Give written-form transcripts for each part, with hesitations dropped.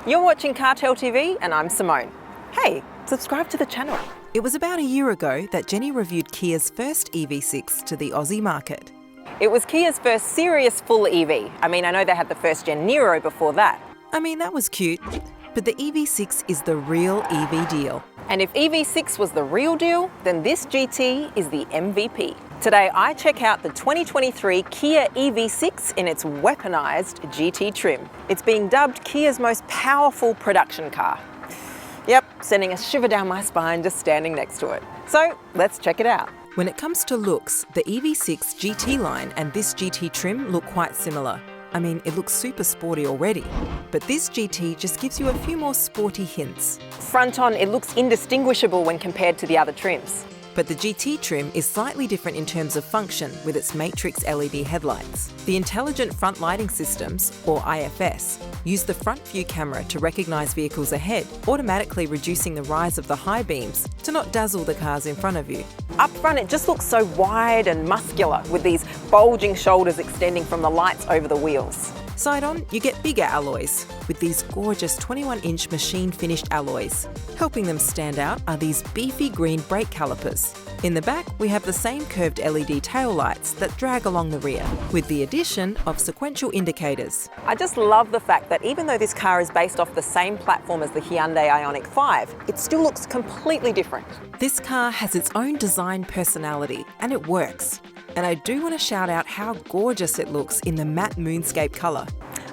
You're watching CarTell.tv and I'm Simone. Hey, subscribe to the channel. It was about a year ago that Jenny reviewed Kia's first EV6 to the Aussie market. It was Kia's first serious full EV. I know they had the first gen Nero before that. That was cute, but the EV6 is the real EV deal. And if EV6 was the real deal, then this GT is the MVP. Today I check out the 2023 Kia EV6 in its weaponized GT trim. It's being dubbed Kia's most powerful production car. Yep, sending a shiver down my spine just standing next to it. So let's check it out. When it comes to looks, the EV6 GT line and this GT trim look quite similar. It looks super sporty already, but this GT just gives you a few more sporty hints. Front on, it looks indistinguishable when compared to the other trims. But the GT trim is slightly different in terms of function with its matrix LED headlights. The Intelligent Front Lighting Systems, or IFS, use the front view camera to recognise vehicles ahead, automatically reducing the rise of the high beams to not dazzle the cars in front of you. Up front, it just looks so wide and muscular with these bulging shoulders extending from the lights over the wheels. Side on, you get bigger alloys with these gorgeous 21-inch machine-finished alloys. Helping them stand out are these beefy green brake calipers. In the back, we have the same curved LED tail lights that drag along the rear, with the addition of sequential indicators. I just love the fact that even though this car is based off the same platform as the Hyundai Ioniq 5, it still looks completely different. This car has its own design personality, and it works. And I do want to shout out how gorgeous it looks in the matte moonscape colour.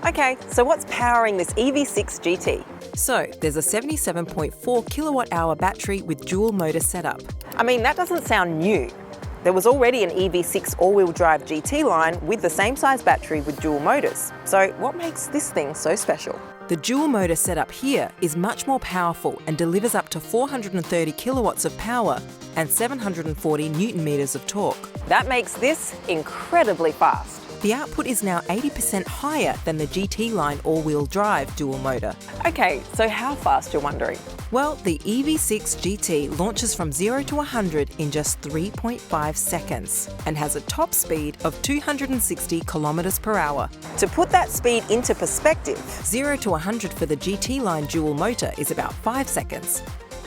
Okay, so what's powering this EV6 GT? So, there's a 77.4 kilowatt-hour battery with dual motor setup. That doesn't sound new. There was already an EV6 all-wheel drive GT line with the same size battery with dual motors. So what makes this thing so special? The dual motor setup here is much more powerful and delivers up to 430 kilowatts of power and 740 newton meters of torque. That makes this incredibly fast. The output is now 80% higher than the GT line all-wheel drive dual motor. Okay, so how fast, you're wondering? Well, the EV6 GT launches from 0 to 100 in just 3.5 seconds and has a top speed of 260 kilometers per hour. To put that speed into perspective, 0 to 100 for the GT line dual motor is about 5 seconds.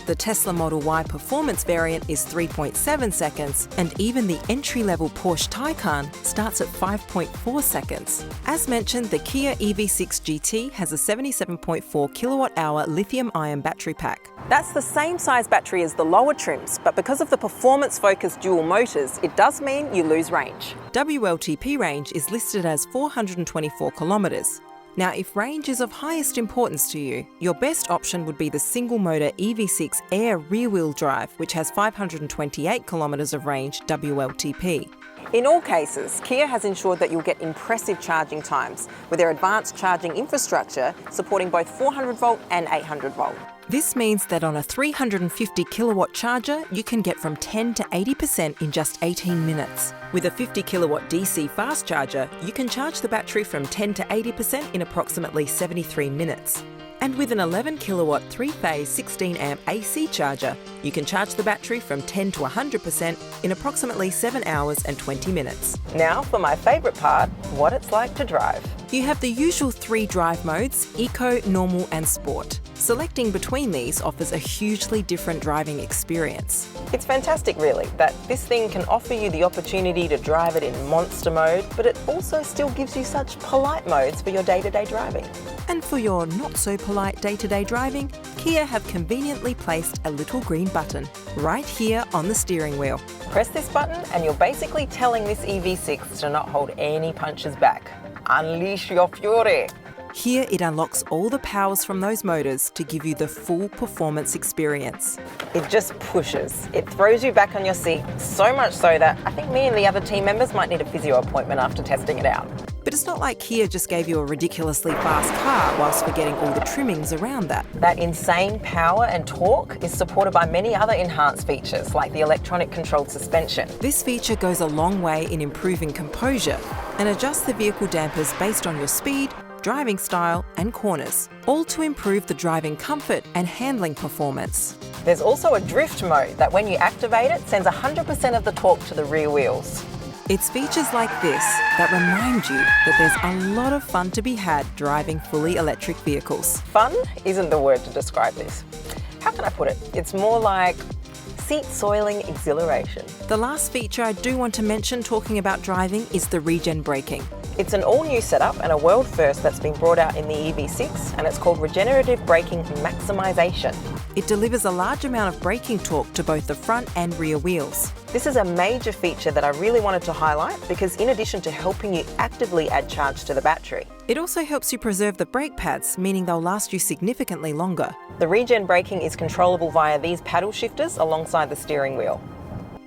The Tesla Model Y performance variant is 3.7 seconds, and even the entry-level Porsche Taycan starts at 5.4 seconds. As mentioned, the Kia EV6 GT has a 77.4 kilowatt-hour lithium-ion battery pack. That's the same size battery as the lower trims, but because of the performance-focused dual motors, it does mean you lose range. WLTP range is listed as 424 kilometers. Now, if range is of highest importance to you, your best option would be the single-motor EV6 Air rear-wheel drive, which has 528 kilometres of range WLTP. In all cases, Kia has ensured that you'll get impressive charging times with their advanced charging infrastructure supporting both 400-volt and 800-volt. This means that on a 350 kilowatt charger, you can get from 10 to 80% in just 18 minutes. With a 50 kilowatt DC fast charger, you can charge the battery from 10 to 80% in approximately 73 minutes. And with an 11 kilowatt 3-phase 16 amp AC charger, you can charge the battery from 10 to 100% in approximately 7 hours and 20 minutes. Now for my favourite part, what it's like to drive. You have the usual 3 drive modes, Eco, Normal and Sport. Selecting between these offers a hugely different driving experience. It's fantastic really that this thing can offer you the opportunity to drive it in monster mode, but it also still gives you such polite modes for your day-to-day driving. And for your not-so-polite day-to-day driving, Kia have conveniently placed a little green button right here on the steering wheel. Press this button and you're basically telling this EV6 to not hold any punches back. Unleash your fury! Here it unlocks all the powers from those motors to give you the full performance experience. It just pushes. It throws you back on your seat, so much so that I think me and the other team members might need a physio appointment after testing it out. But it's not like Kia just gave you a ridiculously fast car whilst forgetting all the trimmings around that. That insane power and torque is supported by many other enhanced features like the electronic controlled suspension. This feature goes a long way in improving composure and adjusts the vehicle dampers based on your speed, driving style and corners, all to improve the driving comfort and handling performance. There's also a drift mode that when you activate it sends 100% of the torque to the rear wheels. It's features like this that remind you that there's a lot of fun to be had driving fully electric vehicles. Fun isn't the word to describe this. How can I put it? It's more like seat-soiling exhilaration. The last feature I do want to mention talking about driving is the regen braking. It's an all-new setup and a world first that's been brought out in the EV6, and it's called regenerative braking maximisation. It delivers a large amount of braking torque to both the front and rear wheels. This is a major feature that I really wanted to highlight because in addition to helping you actively add charge to the battery, it also helps you preserve the brake pads, meaning they'll last you significantly longer. The regen braking is controllable via these paddle shifters alongside the steering wheel.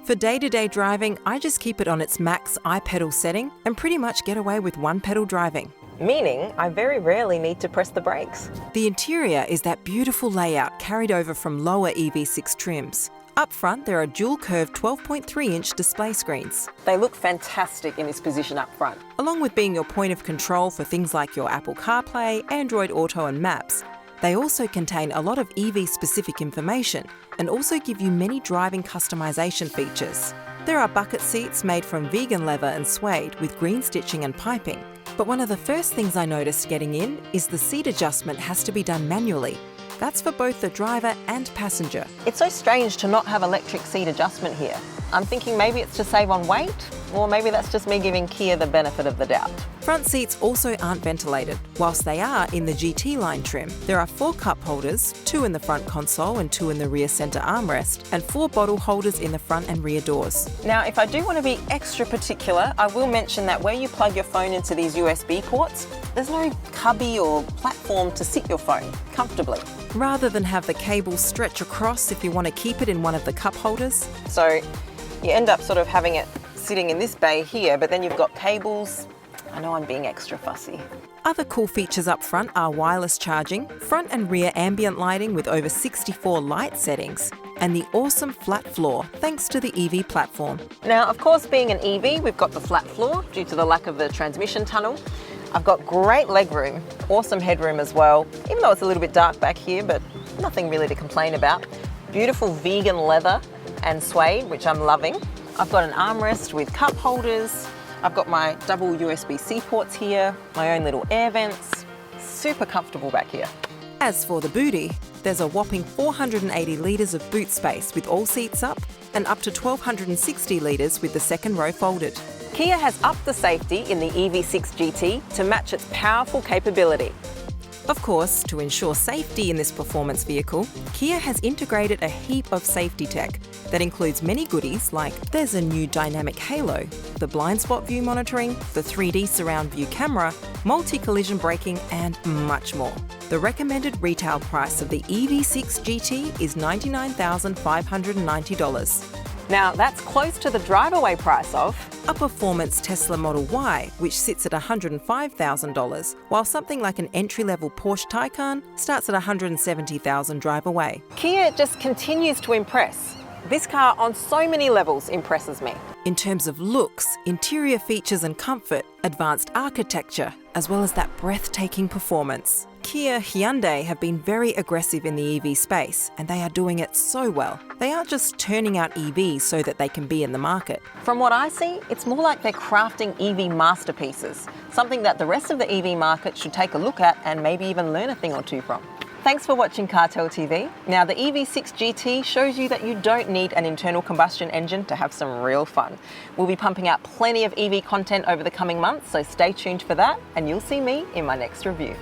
For day-to-day driving, I just keep it on its max I-pedal setting and pretty much get away with one-pedal driving. Meaning I very rarely need to press the brakes. The interior is that beautiful layout carried over from lower EV6 trims. Up front, there are dual-curved 12.3-inch display screens. They look fantastic in this position up front. Along with being your point of control for things like your Apple CarPlay, Android Auto and Maps, they also contain a lot of EV-specific information and also give you many driving customization features. There are bucket seats made from vegan leather and suede with green stitching and piping. But one of the first things I noticed getting in is the seat adjustment has to be done manually. That's for both the driver and passenger. It's so strange to not have electric seat adjustment here. I'm thinking maybe it's to save on weight, or maybe that's just me giving Kia the benefit of the doubt. Front seats also aren't ventilated. Whilst they are in the GT line trim, there are 4 cup holders, 2 in the front console and 2 in the rear centre armrest, and 4 bottle holders in the front and rear doors. Now, if I do want to be extra particular, I will mention that where you plug your phone into these USB ports, there's no cubby or platform to sit your phone comfortably. Rather than have the cable stretch across if you want to keep it in one of the cup holders. So you end up sort of having it sitting in this bay here, but then you've got cables. I know I'm being extra fussy. Other cool features up front are wireless charging, front and rear ambient lighting with over 64 light settings, and the awesome flat floor thanks to the EV platform. Now, of course, being an EV, we've got the flat floor due to the lack of the transmission tunnel. I've got great legroom, awesome headroom as well, even though it's a little bit dark back here, but nothing really to complain about. Beautiful vegan leather and suede, which I'm loving. I've got an armrest with cup holders. I've got my double USB-C ports here, my own little air vents. Super comfortable back here. As for the booty, there's a whopping 480 litres of boot space with all seats up and up to 1,260 litres with the second row folded. Kia has upped the safety in the EV6 GT to match its powerful capability. Of course, to ensure safety in this performance vehicle, Kia has integrated a heap of safety tech that includes many goodies like there's a new dynamic halo, the blind spot view monitoring, the 3D surround view camera, multi-collision braking and much more. The recommended retail price of the EV6 GT is $99,590. Now that's close to the drive-away price of a performance Tesla Model Y, which sits at $105,000, while something like an entry-level Porsche Taycan starts at $170,000 drive away. Kia just continues to impress. This car on so many levels impresses me. In terms of looks, interior features and comfort, advanced architecture, as well as that breathtaking performance. Kia Hyundai have been very aggressive in the EV space, and they are doing it so well. They aren't just turning out EVs so that they can be in the market. From what I see, it's more like they're crafting EV masterpieces, something that the rest of the EV market should take a look at and maybe even learn a thing or two from. Thanks for watching CarTell.tv. Now, the EV6 GT shows you that you don't need an internal combustion engine to have some real fun. We'll be pumping out plenty of EV content over the coming months, so stay tuned for that, and you'll see me in my next review.